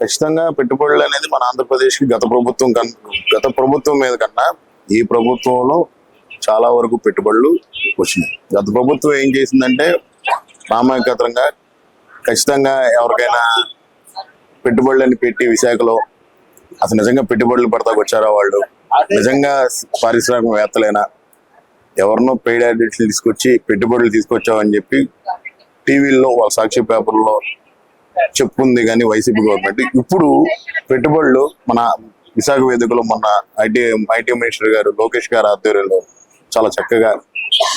ఖచ్చితంగా పెట్టుబడులు అనేది మన ఆంధ్రప్రదేశ్ కి గత ప్రభుత్వం మీద కన్నా ఈ ప్రభుత్వంలో చాలా వరకు పెట్టుబడులు వచ్చినాయి. గత ప్రభుత్వం ఏం చేసిందంటే నామమాత్రంగా ఖచ్చితంగా ఎవరికైనా పెట్టుబడులని పెట్టి విశాఖలో అసలు నిజంగా పెట్టుబడులు పడతాకు వచ్చారా, వాళ్ళు నిజంగా పారిశ్రామికవేత్తలైనా ఎవరినో పెయిడ్ అడ్వర్టైజ్మెంట్లు తీసుకొచ్చి పెట్టుబడులు తీసుకొచ్చామని చెప్పి టీవీల్లో వాళ్ళ సాక్షి పేపర్లో చెప్పుకుంది కానీ వైసీపీ గవర్నమెంట్. ఇప్పుడు పెట్టుబడులు మన విశాఖ వేదికలో మొన్న ఐటీ మినిస్టర్ గారు లోకేష్ గారు ఆధ్వర్యంలో చాలా చక్కగా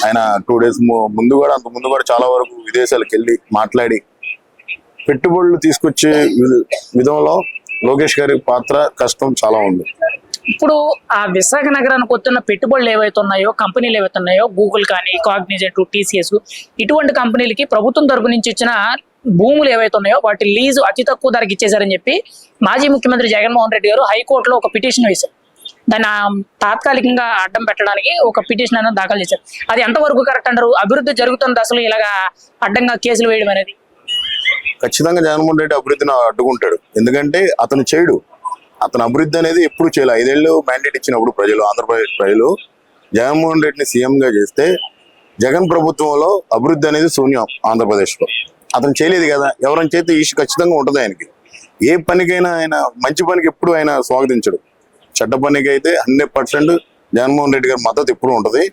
ఆయన 2 days ముందు కూడా అంత ముందు కూడా చాలా వరకు విదేశాలకు వెళ్ళి మాట్లాడి పెట్టుబడులు తీసుకొచ్చే విధంలో లోకేష్ గారి పాత్ర కష్టం చాలా ఉంది. ఇప్పుడు ఆ విశాఖ నగరానికి వస్తున్న పెట్టుబడులు ఏవైతే ఉన్నాయో, కంపెనీలు ఏవైతే ఉన్నాయో, గూగుల్ కానీ, కాగ్నిజెంట్, టీసీఎస్ ఇటువంటి కంపెనీలకి ప్రభుత్వం తరపు నుంచి ఇచ్చిన భూములు ఏవైతే ఉన్నాయో వాటి లీజు అతి తక్కువ ధరకి ఇచ్చేశారని చెప్పి మాజీ ముఖ్యమంత్రి జగన్మోహన్ రెడ్డి గారు హైకోర్టులో ఒక పిటిషన్ వేశారు. దాన్ని తాత్కాలికంగా అడ్డం పెట్టడానికి ఒక పిటిషన్ అనేది దాఖలు చేశారు. అది ఎంతవరకు కరెక్ట్ అంటారు? అభివృద్ధి జరుగుతుంది అసలు ఇలాగా అడ్డంగా కేసులు వేయడం అనేది? ఖచ్చితంగా జగన్మోహన్ రెడ్డి అభివృద్ధిని అడ్డుకుంటాడు. ఎందుకంటే అతను చేయడు, అతను అభివృద్ధి అనేది ఎప్పుడు చేయలేదు. 5 ఏళ్ళు మ్యాండేట్ ఇచ్చినప్పుడు ఆంధ్రప్రదేశ్ ప్రజలు జగన్మోహన్ రెడ్డిని సీఎంగా చేస్తే జగన్ ప్రభుత్వంలో అభివృద్ధి అనేది శూన్యం ఆంధ్రప్రదేశ్లో. అతను చేయలేదు కదా, ఎవరైనా చేస్తే ఈష్ ఖచ్చితంగా ఉంటుంది ఆయనకి. ఏ పనికైనా ఆయన మంచి పనికి ఎప్పుడు ఆయన స్వాగతించడు. చెడ్డ పనికి అయితే 100% జగన్మోహన్ రెడ్డి గారి మద్దతు ఎప్పుడు ఉంటుంది.